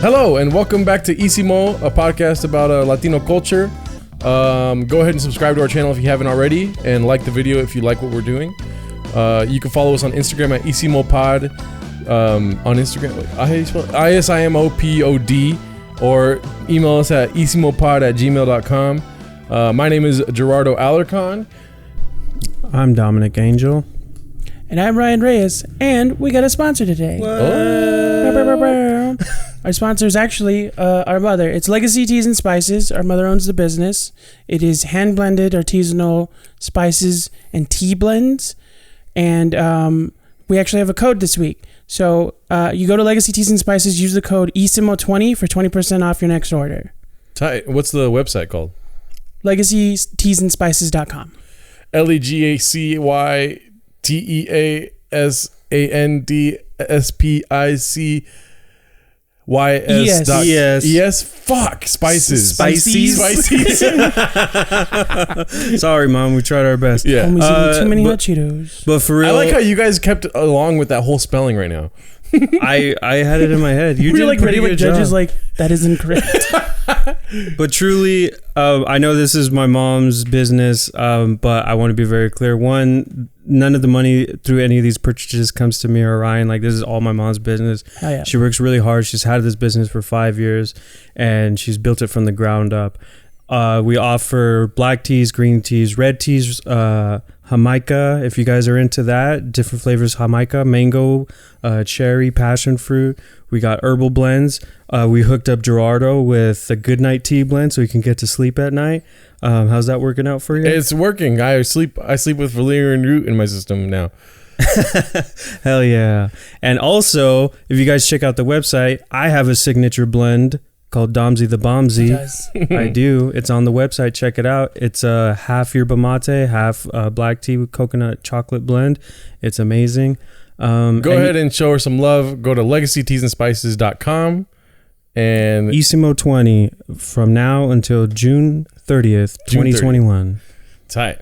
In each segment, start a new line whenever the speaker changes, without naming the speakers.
Hello and welcome back to Outrage, a podcast about Latino culture. Go ahead and subscribe to our channel if you haven't already, and like the video if you like what we're doing. You can follow us on Instagram at Outrage on Instagram. How do you spell it? ISIMOPOD, or email us at ousimopod@gmail.com. My name is Gerardo Alarcon.
I'm Dominic Angel.
And I'm Ryan Reyes, and we got a sponsor today. Our sponsor is actually our mother. It's Legacy Teas and Spices. Our mother owns the business. It is hand-blended artisanal spices and tea blends. And we actually have a code this week. So you go to Legacy Teas and Spices, use the code Hot-Isimo20 for 20% off your next order.
Tight. What's the website called?
LegacyTeasandSpices.com.
LEGACYTEASANDSPICYS.
Yes.
Fuck. Spices.
Spices. Sorry, Mom. We tried our best.
Yeah.
Almost eating too many Hot Cheetos.
But for real,
I like how you guys kept along with that whole spelling right now.
I had it in my head. You
We're
did
like
a pretty
ready with
good
judges
job.
like, that is incorrect.
But truly, I know this is my mom's business, but I want to be very clear. One, none of the money through any of these purchases comes to me or Ryan. Like, this is all my mom's business.
Oh, yeah.
She works really hard. She's had this business for 5 years, and she's built it from the ground up. We offer black teas, green teas, red teas, Jamaica, if you guys are into that. Different flavors: Jamaica, mango, cherry, passion fruit. We got herbal blends. We hooked up Gerardo with a good night tea blend so he can get to sleep at night. How's that working out for you?
It's working. I sleep with valerian root in my system now.
Hell yeah. And also, if you guys check out the website, I have a signature blend called Domsy the Bombsy. I do. It's on the website. Check it out. It's half yerba mate, half black tea with coconut chocolate blend. It's amazing.
Go ahead and show her some love. Go to legacyteasandspices.com and
Hot-Isimo20 from now until June 30th, 2021.
Tight.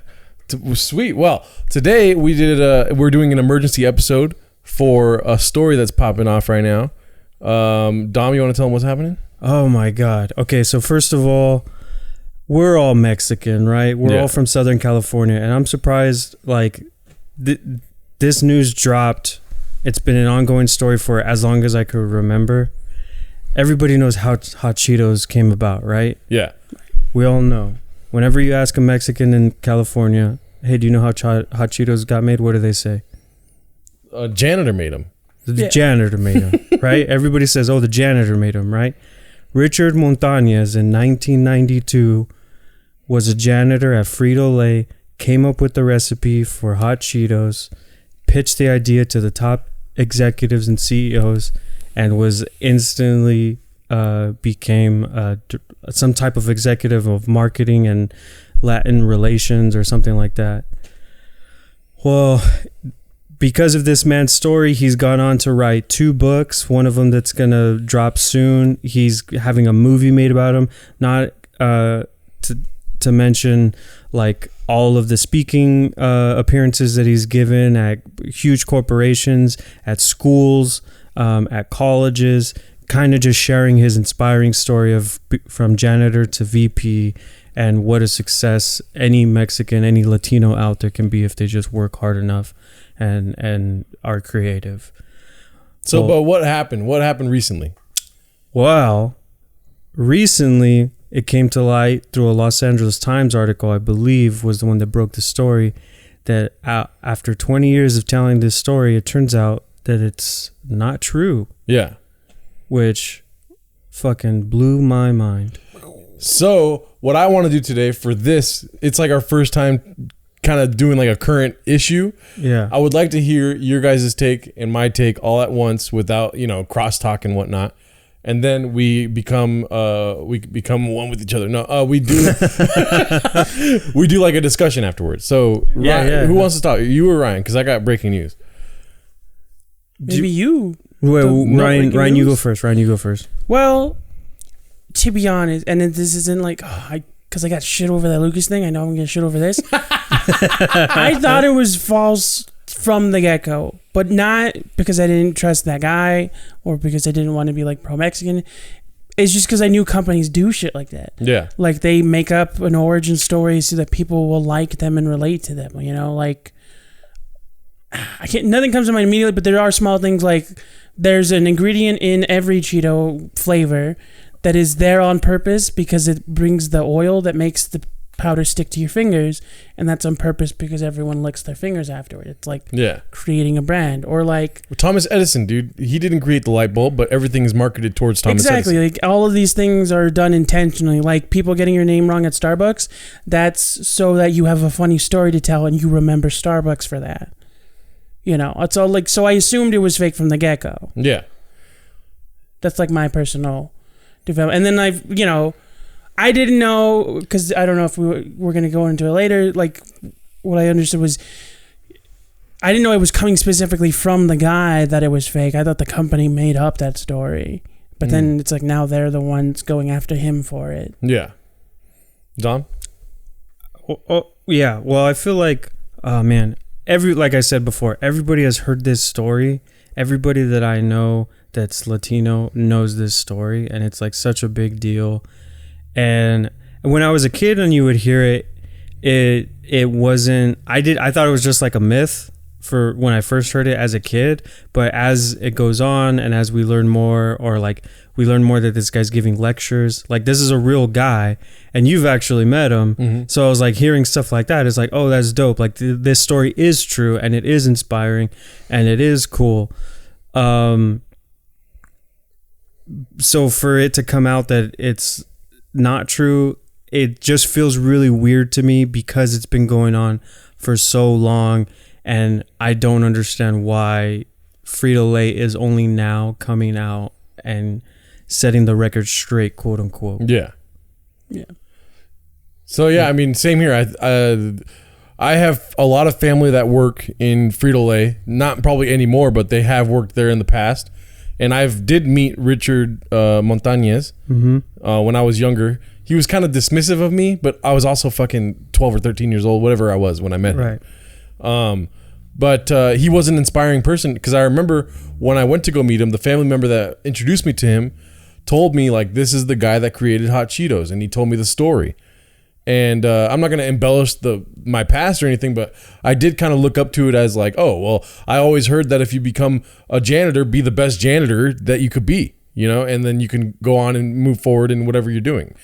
Sweet. Well, today we're doing an emergency episode for a story that's popping off right now. Dom, you want to tell them what's happening?
Oh my God. Okay, so first of all, we're all Mexican, right? We're all from Southern California, and I'm surprised, like, this news dropped. It's been an ongoing story for as long as I could remember. Everybody knows how Hot Cheetos came about, right?
Yeah.
We all know. Whenever you ask a Mexican in California, hey, do you know how Hot Cheetos got made? What do they say?
A janitor made them.
The janitor made them, right? Everybody says, oh, the janitor made them, right? Richard Montañez in 1992 was a janitor at Frito-Lay, came up with the recipe for Hot Cheetos, pitched the idea to the top executives and CEOs, and was instantly became some type of executive of marketing and Latin relations or something like that. Well, because of this man's story, he's gone on to write 2 books, one of them that's going to drop soon. He's having a movie made about him, not to mention like all of the speaking appearances that he's given at huge corporations, at schools, at colleges, kind of just sharing his inspiring story of from janitor to VP and what a success any Mexican, any Latino out there can be if they just work hard enough and are creative.
So,
well,
but what happened? What happened recently?
Well, recently it came to light through a Los Angeles Times article, I believe was the one that broke the story, that after 20 years of telling this story, it turns out that it's not true.
Yeah.
Which fucking blew my mind.
So what I want to do today for this, it's like our first time kind of doing like a current issue.
Yeah.
I would like to hear your guys' take and my take all at once without, crosstalk and whatnot. And then we become one with each other. No, we do we do like a discussion afterwards. So Ryan, who wants to start? You or Ryan? Because I got breaking news.
Maybe you.
Wait, Ryan, you go first. Ryan, you go first.
Well, to be honest, and this isn't like, because I got shit over that Lucas thing. I know I'm going to get shit over this. I thought it was false from the get-go, but not because I didn't trust that guy or because I didn't want to be like pro-Mexican. It's just because I knew companies do shit like that.
Yeah.
Like they make up an origin story so that people will like them and relate to them, you know, like nothing comes to mind immediately, but there are small things like there's an ingredient in every Cheeto flavor that is there on purpose because it brings the oil that makes the powder stick to your fingers, and that's on purpose because everyone licks their fingers afterward. It's like creating a brand. Or like
Thomas Edison, dude, he didn't create the light bulb, but everything is marketed towards Thomas Edison.
Exactly. Like all of these things are done intentionally. Like people getting your name wrong at Starbucks, that's so that you have a funny story to tell and you remember Starbucks for that. You know, it's all like, so I assumed it was fake from the get-go.
Yeah.
That's like my personal development. And then I didn't know, because I don't know if we're going to go into it later, like what I understood was, I didn't know it was coming specifically from the guy that it was fake. I thought the company made up that story. But then it's like now they're the ones going after him for it.
Yeah. Don?
Yeah, well, I feel like, man, like I said before, everybody has heard this story. Everybody that I know that's Latino knows this story, and it's like such a big deal. And when I was a kid and you would hear it, it wasn't, I thought it was just like a myth for when I first heard it as a kid. But as it goes on and as we learn more, or like we learn more that this guy's giving lectures, like this is a real guy and you've actually met him. Mm-hmm. So I was like hearing stuff like that. It's like, oh, that's dope. Like this story is true and it is inspiring and it is cool. So for it to come out that it's not true, it just feels really weird to me because it's been going on for so long, and I don't understand why Frito-Lay is only now coming out and setting the record straight, quote unquote.
Yeah. So I mean, same here. I have a lot of family that work in Frito-Lay, not probably anymore, but they have worked there in the past. And I did meet Richard Montañez when I was younger. He was kind of dismissive of me, but I was also fucking 12 or 13 years old, whatever I was when I met him. But he was an inspiring person, because I remember when I went to go meet him, the family member that introduced me to him told me, like, this is the guy that created Hot Cheetos, and he told me the story. And I'm not going to embellish my past or anything, but I did kind of look up to it as like, oh, well, I always heard that if you become a janitor, be the best janitor that you could be, you know, and then you can go on and move forward in whatever you're doing.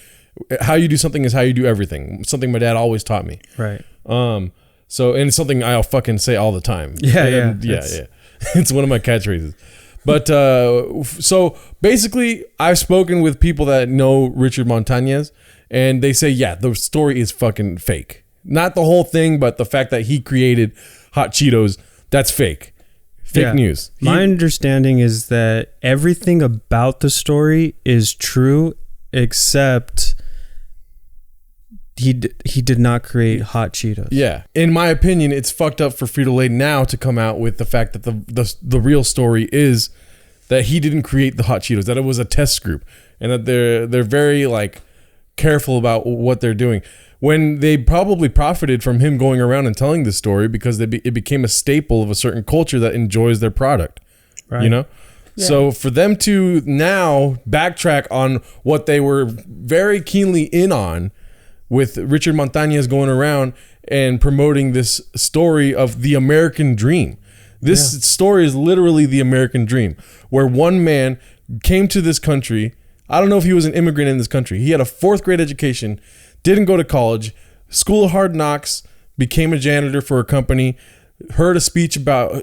How you do something is how you do everything. Something my dad always taught me.
Right.
So, and it's something I'll fucking say all the time. Yeah. It's one of my catchphrases. But so basically, I've spoken with people that know Richard Montañez, and they say, yeah, the story is fucking fake. Not the whole thing, but the fact that he created Hot Cheetos, that's fake. Fake news.
My understanding is that everything about the story is true, except he did not create Hot Cheetos.
Yeah. In my opinion, it's fucked up for Frito-Lay now to come out with the fact that the real story is that he didn't create the Hot Cheetos, that it was a test group, and that they're very like careful about what they're doing, when they probably profited from him going around and telling this story, because it became a staple of a certain culture that enjoys their product. Right. You know? Yeah. So for them to now backtrack on what they were very keenly in on, with Richard Montañez going around and promoting this story of the American dream. This story is literally the American dream, where one man came to this country. I don't know if he was an immigrant in this country. He had a 4th grade education, didn't go to college, school of hard knocks, became a janitor for a company, heard a speech about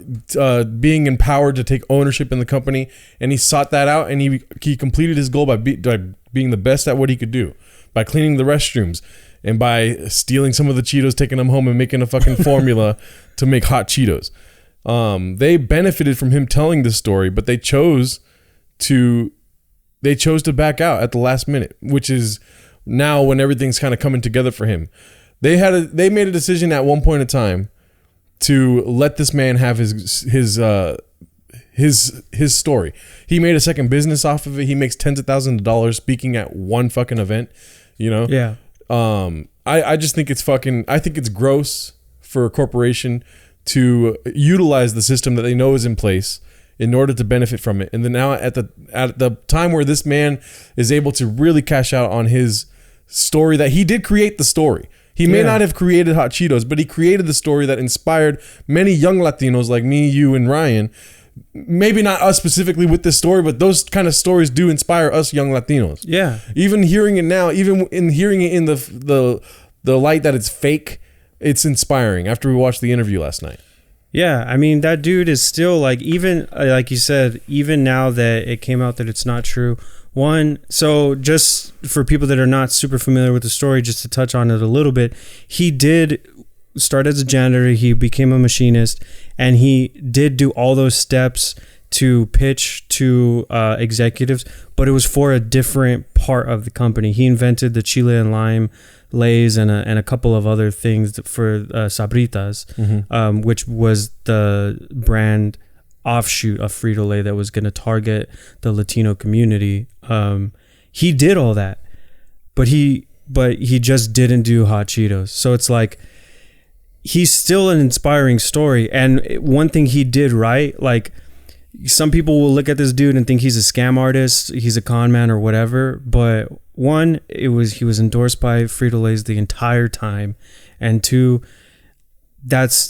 being empowered to take ownership in the company, and he sought that out, and he completed his goal by being the best at what he could do, by cleaning the restrooms and by stealing some of the Cheetos, taking them home and making a fucking formula to make Hot Cheetos. They benefited from him telling this story, but they chose to back out at the last minute, which is now when everything's kind of coming together for him. They made a decision at one point in time to let this man have his story. He made a second business off of it. He makes tens of thousands of dollars speaking at one fucking event, you know?
Yeah.
I just think it's I think it's gross for a corporation to utilize the system that they know is in place in order to benefit from it. And then now at the time where this man is able to really cash out on his story, that he did create the story. He may not have created Hot Cheetos, but he created the story that inspired many young Latinos like me, you, and Ryan. Maybe not us specifically with this story, but those kind of stories do inspire us young Latinos.
Yeah.
Even hearing it now, even in hearing it in the light that it's fake, it's inspiring after we watched the interview last night.
Yeah, I mean, that dude is still like, even like you said, even now that it came out that it's not true. So just for people that are not super familiar with the story, just to touch on it a little bit, he did start as a janitor, he became a machinist, and he did do all those steps to pitch to executives, but it was for a different part of the company. He invented the chile and lime Lays and a couple of other things for Sabritas, which was the brand offshoot of Frito-Lay that was going to target the Latino community. He did all that, but he just didn't do Hot Cheetos. So it's like, he's still an inspiring story. And one thing he did right, like, some people will look at this dude and think he's a scam artist, he's a con man or whatever. But one, he was endorsed by Frito-Lay's the entire time, and two, that's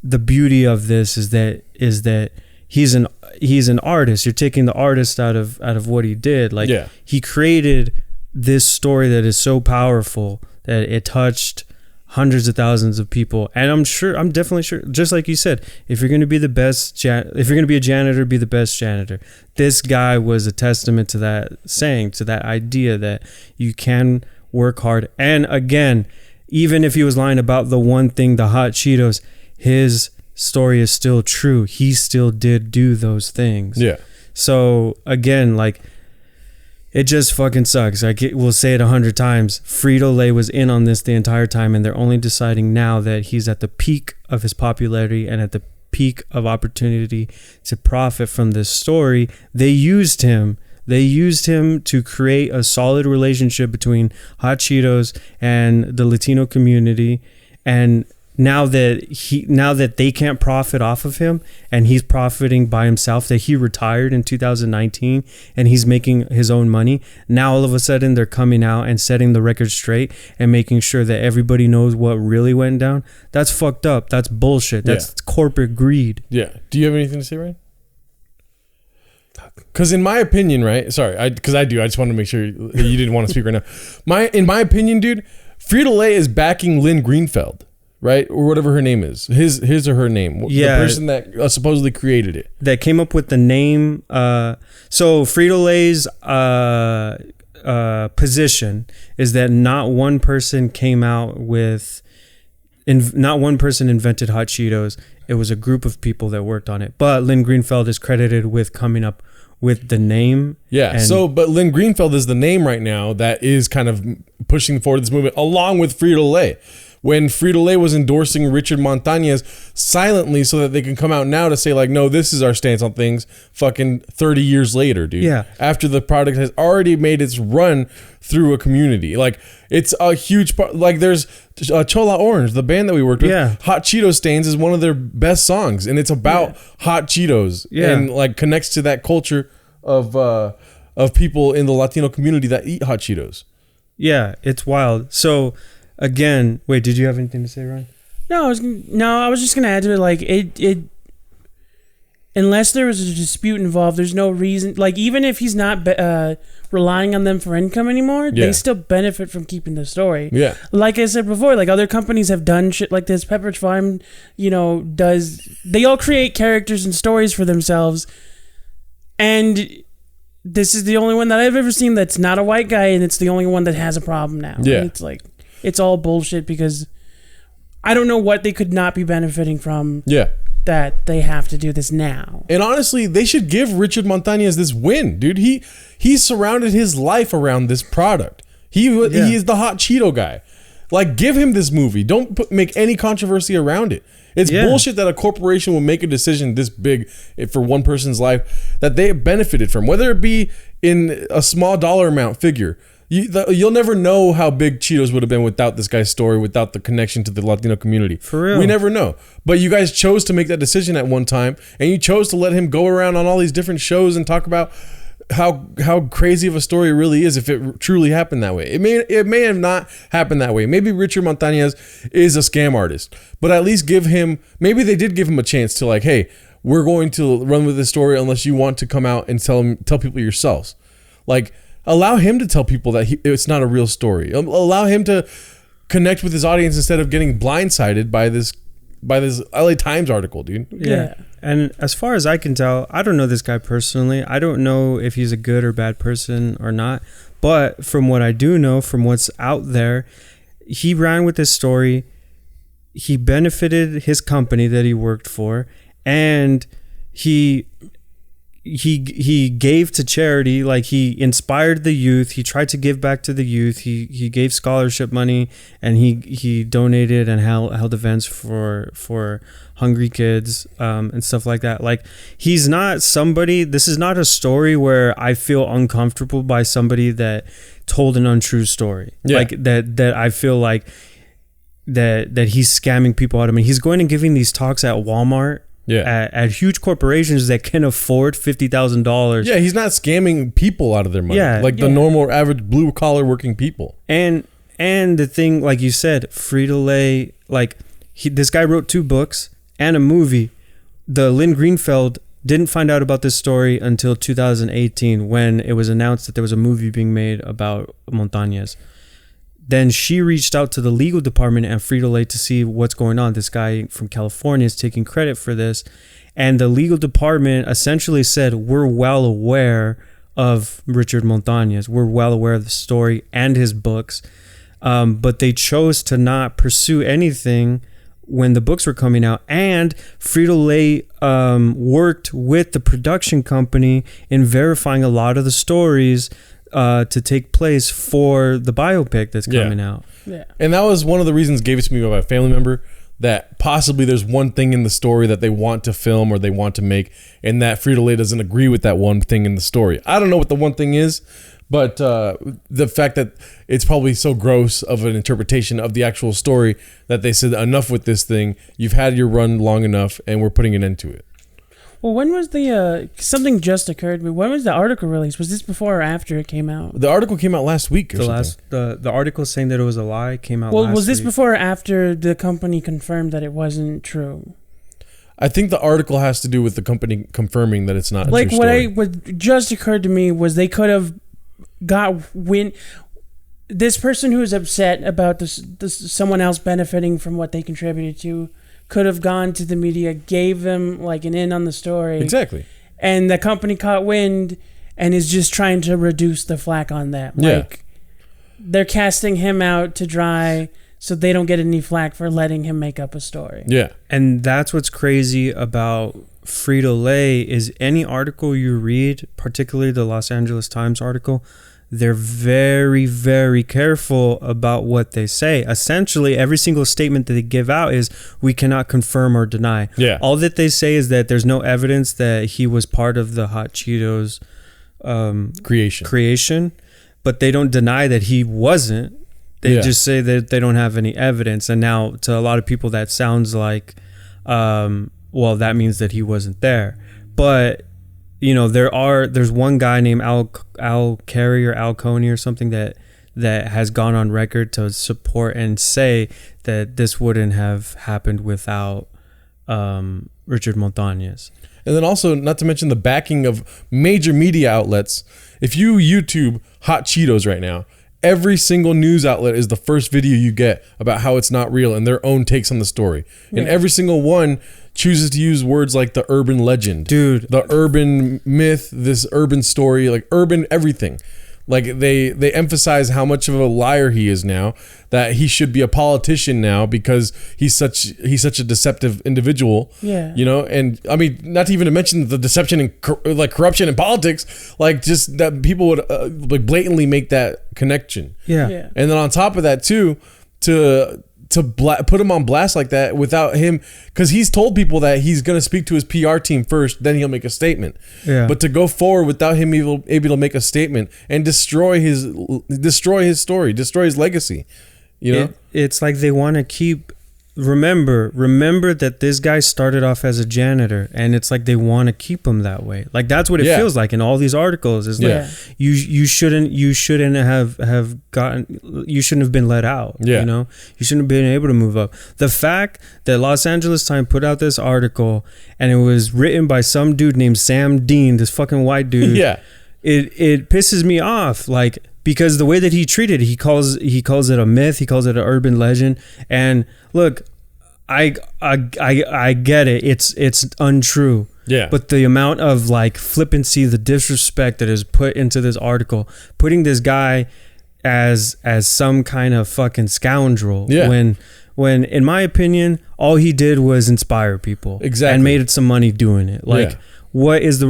the beauty of this is that he's an artist. You're taking the artist out of what he did. Like, he created this story that is so powerful that it touched hundreds of thousands of people. And I'm definitely sure, just like you said, if you're going to be the best, if you're going to be a janitor, be the best janitor. This guy was a testament to that saying, to that idea that you can work hard. And again, even if he was lying about the one thing, the Hot Cheetos, his story is still true. He still did do those things. Yeah. So again, like, it just fucking sucks. We'll say it 100 times. Frito-Lay was in on this the entire time, and they're only deciding now that he's at the peak of his popularity and at the peak of opportunity to profit from this story. They used him to create a solid relationship between Hot Cheetos and the Latino community. And now that they can't profit off of him and he's profiting by himself, that he retired in 2019 and he's making his own money, now all of a sudden they're coming out and setting the record straight and making sure that everybody knows what really went down. That's fucked up. That's bullshit. That's corporate greed.
Yeah. Do you have anything to say, Ryan? Because in my opinion, right? Sorry, because I do. I just wanted to make sure you didn't want to speak right now. In my opinion, dude, Frito-Lay is backing Lynn Greenfeld. Right? Or whatever her name is. His or her name. Yeah. The person that supposedly created it.
That came up with the name. So Frito-Lay's position is that not one person came out with... not one person invented Hot Cheetos. It was a group of people that worked on it. But Lynn Greenfeld is credited with coming up with the name.
Yeah. But Lynn Greenfeld is the name right now that is kind of pushing forward this movement along with Frito-Lay. When Frito-Lay was endorsing Richard Montañez silently so that they can come out now to say, like, no, this is our stance on things fucking 30 years later, dude. Yeah. After the product has already made its run through a community. Like, it's a huge part. Like, there's Chola Orange, the band that we worked with. Yeah. Hot Cheeto Stains is one of their best songs. And it's about Hot Cheetos. Yeah. And, like, connects to that culture of people in the Latino community that eat Hot Cheetos.
Yeah, it's wild. So... Again, wait, did you have anything to say, Ryan?
No, I was just gonna add to it, like, it unless there was a dispute involved, there's no reason, like, even if he's not relying on them for income anymore, they still benefit from keeping the story. Yeah. Like I said before, like, other companies have done shit like this. Pepperidge Farm, they all create characters and stories for themselves, and this is the only one that I've ever seen that's not a white guy, and it's the only one that has a problem now. Yeah. And it's like, it's all bullshit because I don't know what they could not be benefiting from. Yeah. That they have to do this now.
And honestly, they should give Richard Montañez this win, dude. He surrounded his life around this product. He is the Hot Cheeto guy. Like, give him this movie. Don't make any controversy around it. It's bullshit that a corporation will make a decision this big for one person's life that they have benefited from, whether it be in a small dollar amount figure. You'll never know how big Cheetos would have been without this guy's story, without the connection to the Latino community.
For real.
We never know. But you guys chose to make that decision at one time, and you chose to let him go around on all these different shows and talk about how crazy of a story it really is if it truly happened that way. It may have not happened that way. Maybe Richard Montañez is a scam artist, but at least maybe they did give him a chance to like, hey, we're going to run with this story unless you want to come out and tell people yourselves. Like, allow him to tell people that it's not a real story. Allow him to connect with his audience instead of getting blindsided by this LA Times article, dude.
Yeah. And as far as I can tell, I don't know this guy personally. I don't know if he's a good or bad person or not. But from what I do know, from what's out there, he ran with this story. He benefited his company that he worked for, and he gave to charity. Like, he inspired the youth. He tried to give back to the youth. He gave scholarship money, and he donated and held events for hungry kids and stuff like that. Like, he's not somebody. This is not a story where I feel uncomfortable by somebody that told an untrue story. Yeah. Like that I feel like that he's scamming people out of me. He's going and giving these talks at Walmart. Yeah, at huge corporations that can afford $50,000.
Yeah, he's not scamming people out of their money. Yeah, like the normal, average, blue collar working people.
And the thing, like you said, Frito-Lay, like this guy wrote 2 books and a movie. The Lynn Greenfeld didn't find out about this story until 2018 when it was announced that there was a movie being made about Montañez. Then she reached out to the legal department at Frito-Lay to see what's going on. This guy from California is taking credit for this. And the legal department essentially said, we're well aware of Richard Montañez. We're well aware of the story and his books. But they chose to not pursue anything when the books were coming out. And Frito-Lay worked with the production company in verifying a lot of the stories to take place for the biopic that's coming out.
Yeah.
And that was one of the reasons gave it to me by a family member, that possibly there's one thing in the story that they want to film or they want to make, and that Frito-Lay doesn't agree with that one thing in the story. I don't know what the one thing is, but the fact that it's probably so gross of an interpretation of the actual story that they said, enough with this thing, you've had your run long enough and we're putting an end to it.
Well, when was something just occurred to me. When was the article released? Was this before or after it came out?
The article came out last week or something.
The article saying that it was a lie came out last week.
Well, was this before or after the company confirmed that it wasn't true?
I think the article has to do with the company confirming that it's not a true story.
What just occurred to me was they could have this person who is upset about this someone else benefiting from what they contributed to could have gone to the media, gave them like an in on the story.
Exactly.
And the company caught wind and is just trying to reduce the flack on that.
Yeah.
Like, they're casting him out to dry so they don't get any flack for letting him make up a story.
Yeah.
And that's what's crazy about Frito-Lay is any article you read, particularly the Los Angeles Times article, they're very, very careful about what they say. Essentially, every single statement that they give out is, we cannot confirm or deny.
Yeah.
All that they say is that there's no evidence that he was part of the Hot Cheetos creation, but they don't deny that he wasn't. They just say that they don't have any evidence. And now, to a lot of people, that sounds like, well, that means that he wasn't there. But you know, there's one guy named Al Carey or Al Coney or something that has gone on record to support and say that this wouldn't have happened without Richard Montañez.
And then also, not to mention the backing of major media outlets. If you YouTube Hot Cheetos right now, every single news outlet is the first video you get about how it's not real and their own takes on the story. Yeah. And every single one chooses to use words like the urban legend,
dude,
the urban myth, this urban story, like urban everything. Like they emphasize how much of a liar he is now, that he should be a politician now because he's such a deceptive individual.
Yeah.
You know, and I mean, not to even mention the deception and like corruption in politics, like just that people would like blatantly make that connection.
Yeah.
And then on top of that too, to to put him on blast like that without him, because he's told people that he's going to speak to his PR team first, then he'll make a statement.
Yeah.
But to go forward without him able to make a statement and destroy his story, destroy his legacy, you know,
it's like they want to keep. Remember that this guy started off as a janitor, and it's like they want to keep him that way. Like that's what it feels like in all these articles. Is like you shouldn't have been let out.
Yeah.
You know, you shouldn't have been able to move up. The fact that Los Angeles Times put out this article and it was written by some dude named Sam Dean, this fucking white dude.
Yeah.
It pisses me off. Like, because the way that he treated it, he calls it a myth, he calls it an urban legend. And look, I get it. It's untrue.
Yeah.
But the amount of like flippancy, the disrespect that is put into this article, putting this guy as some kind of fucking scoundrel.
Yeah.
When in my opinion, all he did was inspire people.
Exactly.
And made some money doing it. Like, what is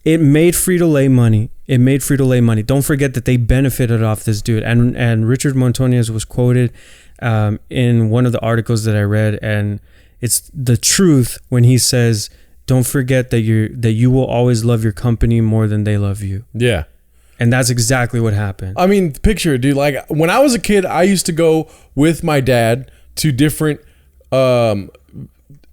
it made Frito-Lay money. It made Frito-Lay money. Don't forget that they benefited off this dude. And Richard Montañez was quoted in one of the articles that I read, and it's the truth when he says, "Don't forget that you will always love your company more than they love you."
Yeah.
And that's exactly what happened.
I mean, picture it, dude. Like when I was a kid, I used to go with my dad to different Mexican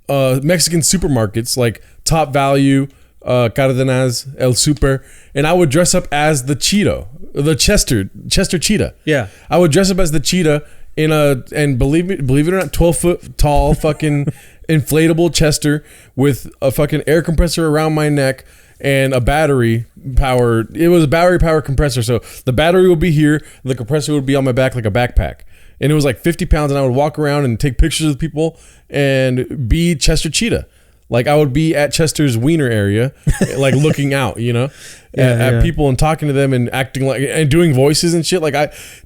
supermarkets like Top Value, Cárdenas, El Super, and I would dress up as the Cheeto, the Chester Cheetah.
Yeah.
I would dress up as the cheetah and believe it or not, 12-foot tall fucking inflatable Chester with a fucking air compressor around my neck and a battery power. It was a battery power compressor, so the battery would be here, the compressor would be on my back like a backpack. And it was like 50 pounds, and I would walk around and take pictures of people and be Chester Cheetah. Like I would be at Chester's wiener area, like looking out, you know, at people and talking to them and acting like and doing voices and shit. Like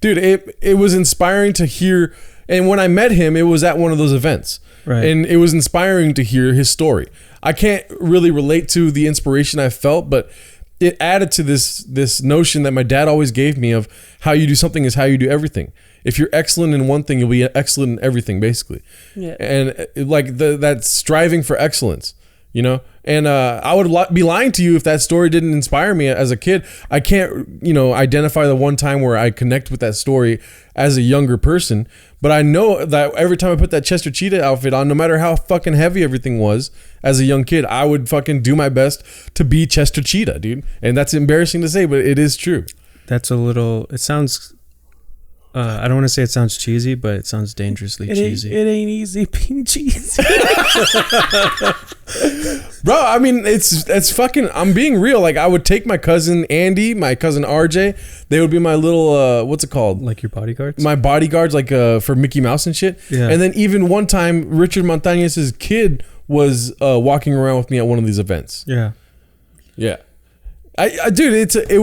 it was inspiring to hear. And when I met him, it was at one of those events,
right?
And it was inspiring to hear his story. I can't really relate to the inspiration I felt, but it added to this notion that my dad always gave me of how you do something is how you do everything. If you're excellent in one thing, you'll be excellent in everything, basically. Yeah. And like that striving for excellence, you know. And I would be lying to you if that story didn't inspire me as a kid. I can't, identify the one time where I connect with that story as a younger person. But I know that every time I put that Chester Cheetah outfit on, no matter how fucking heavy everything was, as a young kid, I would fucking do my best to be Chester Cheetah, dude. And that's embarrassing to say, but it is true.
It sounds... I don't want to say it sounds cheesy, but it sounds dangerously cheesy.
It ain't easy being cheesy.
Bro, I mean, it's fucking, I'm being real. Like, I would take my cousin Andy, my cousin RJ. They would be my little, what's it called?
Like your bodyguards?
My bodyguards, like for Mickey Mouse and shit.
Yeah.
And then even one time, Richard Montañez's kid was walking around with me at one of these events.
Yeah.
Yeah. Dude, he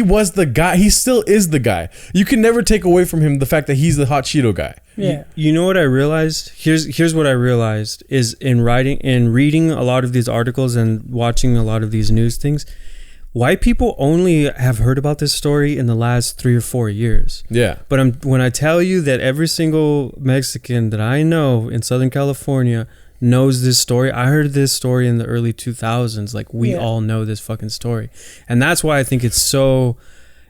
was the guy. He still is the guy. You can never take away from him the fact that he's the Hot Cheeto guy.
Yeah.
You know what I realized? Here's what I realized is in reading a lot of these articles and watching a lot of these news things, white people only have heard about this story in the last 3 or 4 years.
Yeah.
But when I tell you that every single Mexican that I know in Southern California knows this story. I heard this story in the early 2000s. Like, we all know this fucking story. And that's why I think it's so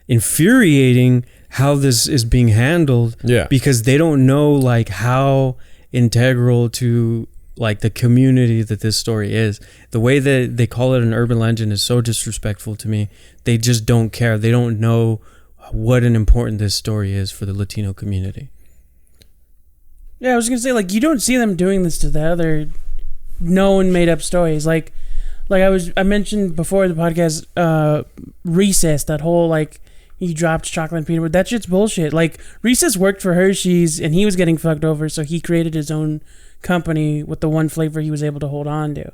infuriating how this is being handled.
Yeah.
Because they don't know, like, how integral to, like, the community that this story is. The way that they call it an urban legend is so disrespectful to me. They just don't care. They don't know what an important this story is for the Latino community.
Yeah, I was gonna say, like, you don't see them doing this to the other known made up stories. Like I mentioned before the podcast, Recess, that whole like he dropped chocolate and peanut butter. That shit's bullshit. Like, Recess worked for Hershey's and he was getting fucked over, so he created his own company with the one flavor he was able to hold on to.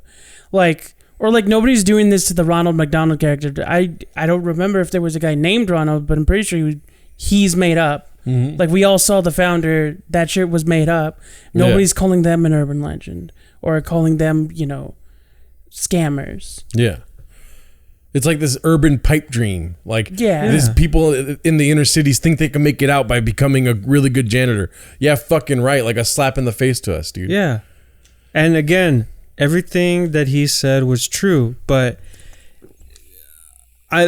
Like, or like nobody's doing this to the Ronald McDonald character. I don't remember if there was a guy named Ronald, but I'm pretty sure he's made up. Mm-hmm. Like, we all saw the founder. That shit was made up. Nobody's calling them an urban legend or calling them, scammers.
Yeah. It's like this urban pipe dream. Like,
Yeah.
this people in the inner cities think they can make it out by becoming a really good janitor. Yeah, fucking right. Like a slap in the face to us, dude.
Yeah. And again, everything that he said was true, but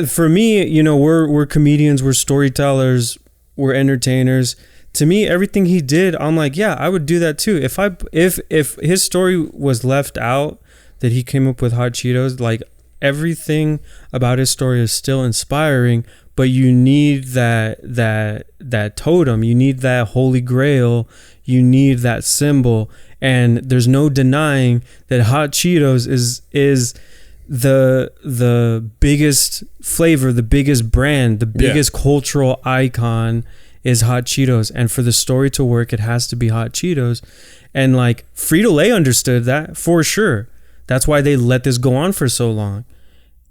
for me, you know, we're comedians, we're storytellers, we're entertainers. To me, everything he did, I'm like, yeah, I would do that too. If his story was left out, that he came up with Hot Cheetos, like everything about his story is still inspiring, but you need that totem, you need that holy grail, you need that symbol, and there's no denying that Hot Cheetos is the biggest flavor, the biggest brand, the biggest cultural icon is Hot Cheetos. And for the story to work, it has to be Hot Cheetos. And like Frito-Lay understood that for sure. That's why they let this go on for so long.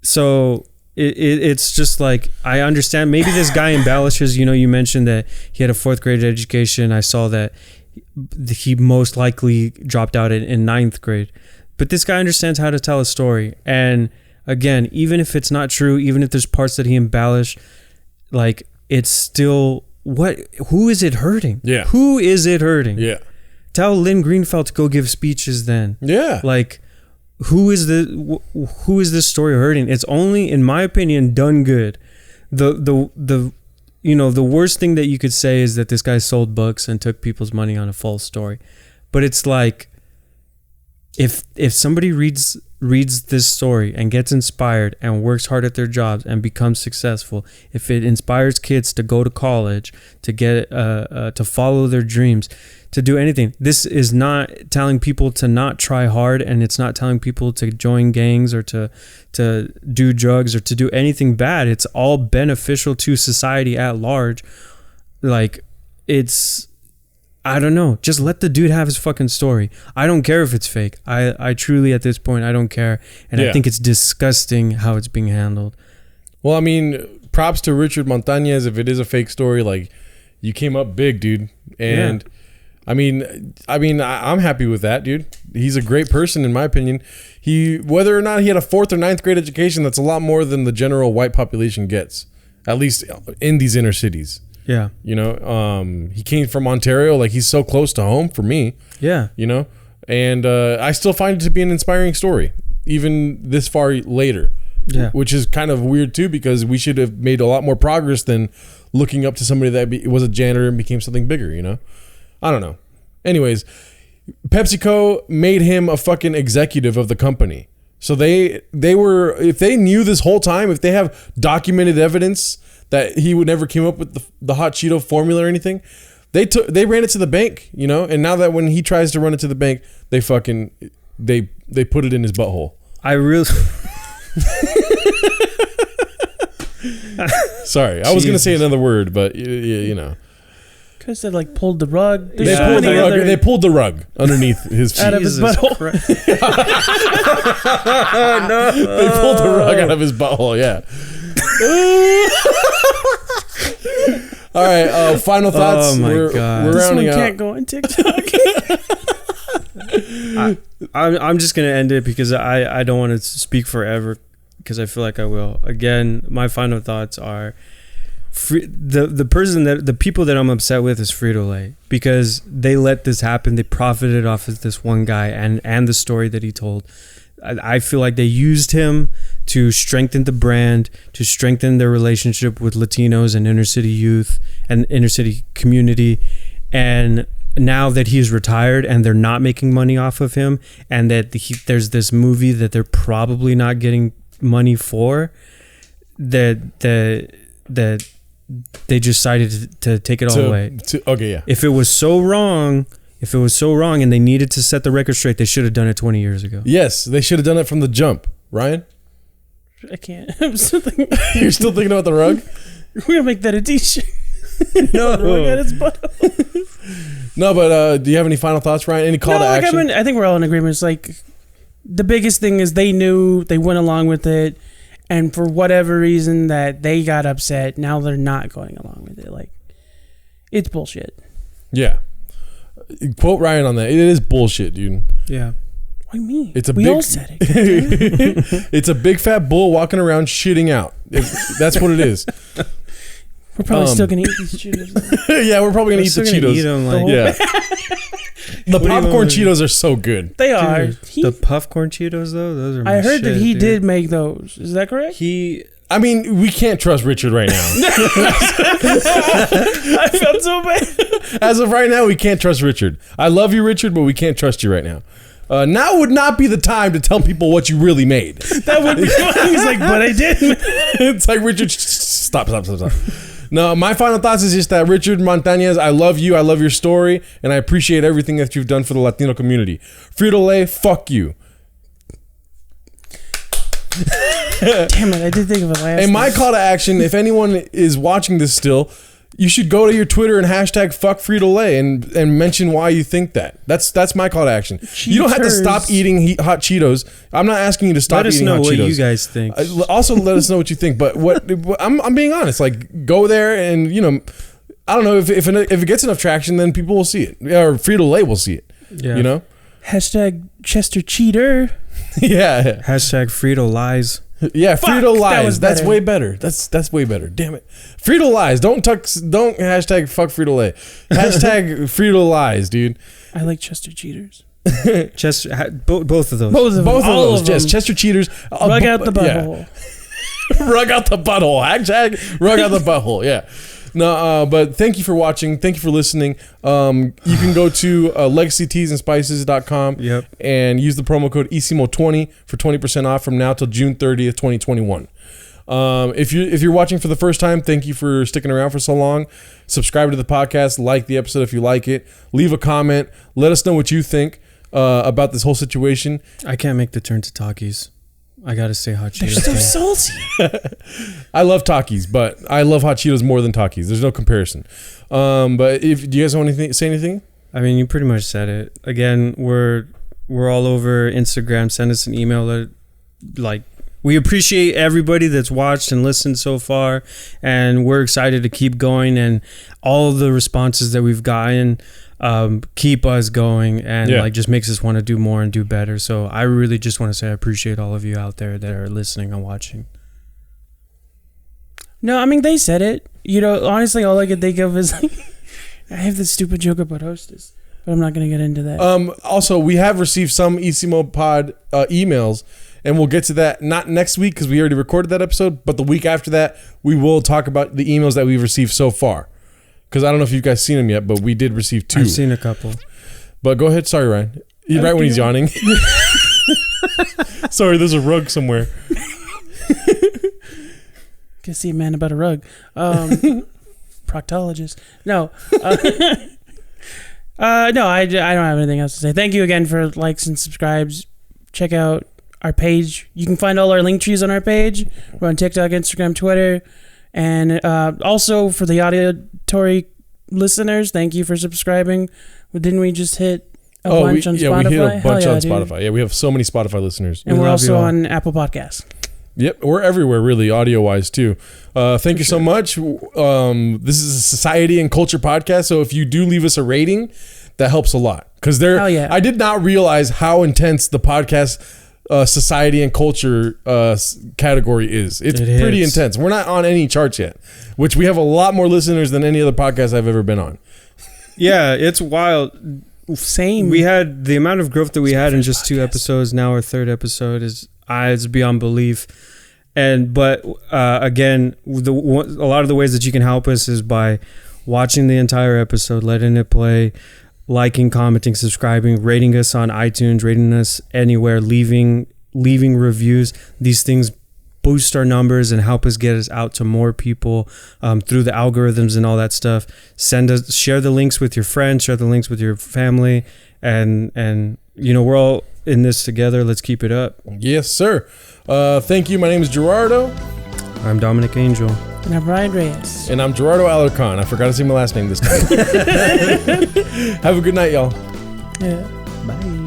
So it's just like, I understand maybe this guy embellishes. You know, you mentioned that he had a 4th grade education. I saw that he most likely dropped out in 9th grade. But this guy understands how to tell a story. And again, even if it's not true, even if there's parts that he embellished, like it's still, who is it hurting?
Yeah.
Who is it hurting?
Yeah.
Tell Lynn Greenfeld to go give speeches then.
Yeah.
Like, who is this story hurting? It's only, in my opinion, done good. The you know, the worst thing that you could say is that this guy sold books and took people's money on a false story. But it's like, if somebody reads this story and gets inspired and works hard at their jobs and becomes successful, if it inspires kids to go to college, to get to follow their dreams, to do anything, this is not telling people to not try hard, and it's not telling people to join gangs or to do drugs or to do anything bad. It's all beneficial to society at large. Like, it's, I don't know. Just let the dude have his fucking story. I don't care if it's fake. I truly, at this point, I don't care. And I think it's disgusting how it's being handled.
Well, I mean, props to Richard Montañez. If it is a fake story, like, you came up big, dude. And I mean, I'm happy with that, dude. He's a great person, in my opinion. Whether or not he had a 4th or 9th grade education, that's a lot more than the general white population gets, at least in these inner cities.
Yeah.
You know, he came from Ontario. Like, he's so close to home for me.
Yeah.
You know, and I still find it to be an inspiring story, even this far later.
Yeah.
Which is kind of weird too, because we should have made a lot more progress than looking up to somebody that was a janitor and became something bigger, you know? I don't know. Anyways, PepsiCo made him a fucking executive of the company. So they were, if they knew this whole time, if they have documented evidence that he would never came up with the hot Cheeto formula or anything, they ran it to the bank, you know? And now that when he tries to run it to the bank, they put it in his butthole.
I really
Sorry, I was gonna say another word, but you know.
Because they like pulled the rug.
They pulled the rug underneath his feet.
Out of his butthole.
No.
They pulled the rug out of his butthole. Yeah. All right. Final thoughts.
Oh my God.
This
rounding
one
out.
can't go on TikTok.
I'm just gonna end it because I don't want to speak forever, because I feel like I will. Again, my final thoughts are the people that I'm upset with is Frito-Lay, because they let this happen. They profited off of this one guy and the story that he told. I feel like they used him to strengthen the brand, to strengthen their relationship with Latinos and inner city youth and inner city community. And now that he's retired and they're not making money off of him, and that there's this movie that they're probably not getting money for, that they just decided to take it all away.
Okay, yeah.
If it was so wrong and they needed to set the record straight, they should have done it 20 years ago.
Yes, they should have done it from the jump. Ryan?
I can't. I'm still thinking.
You're still thinking about the rug?
We're going to make that a t-shirt.
No.
Rug at his butt.
No, but do you have any final thoughts, Ryan? Any call to action?
I think we're all in agreement. It's like, the biggest thing is they knew, they went along with it, and for whatever reason that they got upset, now they're not going along with it. Like, it's bullshit.
Yeah. Quote Ryan on that. It is bullshit, dude.
Yeah.
What do you mean?
It's a
we
big,
all said it.
it's a big fat bull walking around shitting out. That's what it is.
We're probably still gonna eat these Cheetos.
Yeah, we're probably gonna eat the Cheetos.
Eat them, like,
Yeah. The
What do you
popcorn
want?
Cheetos are so good.
They are.
dude, the popcorn Cheetos though, those are. My
I heard that
shit,
he
dude.
did make those. Is that correct?
I mean, we can't trust Richard right now.
I felt so bad.
As of right now, we can't trust Richard. I love you, Richard, but we can't trust you right now. Now would not be the time to tell people what you really made.
That would be funny. He's like, but I didn't.
It's like, Richard, stop. No, my final thoughts is just that, Richard Montañez, I love you, I love your story, and I appreciate everything that you've done for the Latino community. Frito-Lay, fuck you.
Damn it, I did think of it last
And my
time.
call to action, if anyone is watching this still, you should go to your Twitter and hashtag fuck Frito-Lay and mention why you think that. That's my call to action. You don't have to stop eating hot Cheetos. I'm not asking you to stop eating hot Cheetos.
Let us know what you guys think.
Also, let us know what you think. But I'm being honest. Like, go there and, you know, I don't know if it gets enough traction, then people will see it, or Frito-Lay will see it.
Yeah.
You know.
Hashtag Chester Cheater.
Yeah.
Hashtag Frito lies.
Yeah,
Fuck,
Frito
that
lies.
was
That's
better.
way better. That's way better. Damn it. Frito lies. Don't hashtag fuck Frito-Lay. Hashtag Frito lies, dude.
I like Chester Cheaters.
Chester, both of those.
Both of them.
Both of
all
those.
of them.
Yes, Chester Cheaters.
Rug out the
Yeah.
butthole.
Rug out the butthole. Hashtag rug out the butthole. Yeah. No, but thank you for watching. Thank you for listening. You can go to legacyteasandspices.com
Yep.
and use the promo code ESIMO20 for 20% off from now till June 30th, 2021. If you're watching for the first time, thank you for sticking around for so long. Subscribe to the podcast, like the episode if you like it, leave a comment, let us know what you think about this whole situation.
I can't make the turn to Takis. I gotta say Hot
They're
Cheetos.
so salty.
I love Takis, but I love Hot Cheetos more than Takis. There's no comparison. But do you guys want to say anything?
I mean, you pretty much said it. Again, we're all over Instagram. Send us an email. Like, we appreciate everybody that's watched and listened so far, and we're excited to keep going. And all of the responses that we've gotten keep us going, and like just makes us want to do more and do better. So I really just want to say I appreciate all of you out there that are listening and watching.
No, I mean, they said it. You know, honestly, all I could think of is like, I have this stupid joke about Hostess, but I'm not going to get into that.
Also, we have received some Isimo Pod emails, and we'll get to that not next week because we already recorded that episode, but the week after that, we will talk about the emails that we've received so far. Because I don't know if you guys seen them yet, but we did receive 2.
I've seen a couple.
But go ahead. Sorry, Ryan. Right when he's yawning. Sorry, there's a rug somewhere.
Can see a man about a rug. Proctologist. No. No, I don't have anything else to say. Thank you again for likes and subscribes. Check out our page. You can find all our link trees on our page. We're on TikTok, Instagram, Twitter. And also for the auditory listeners, thank you for subscribing. Didn't we just hit a bunch on Spotify?
We hit a bunch on
dude.
Spotify. Yeah, we have so many Spotify listeners.
And we're also on Apple Podcasts.
Yep, we're everywhere, really, audio-wise, too. Thank you so much. This is a society and culture podcast, so if you do leave us a rating, that helps a lot. Because I did not realize how intense the podcast society and culture category is. It's pretty intense. We're not on any charts yet, which we have a lot more listeners than any other podcast I've ever been on.
Yeah, it's wild.
Same.
We had the amount of growth that we had in just 2 episodes. Now our 3rd episode is beyond belief. But again, a lot of the ways that you can help us is by watching the entire episode, letting it play, liking, commenting, subscribing, rating us on iTunes, rating us anywhere, leaving reviews. These things boost our numbers and help us get us out to more people through the algorithms and all that stuff. Share the links with your friends, share the links with your family, and you know, we're all in this together. Let's keep it up.
Yes, sir. Thank you. My name is Gerardo.
I'm Dominic Angel.
And I'm Brian Reyes.
And I'm Gerardo Alarcon. I forgot to say my last name this time. Have a good night, y'all.
Yeah. Bye.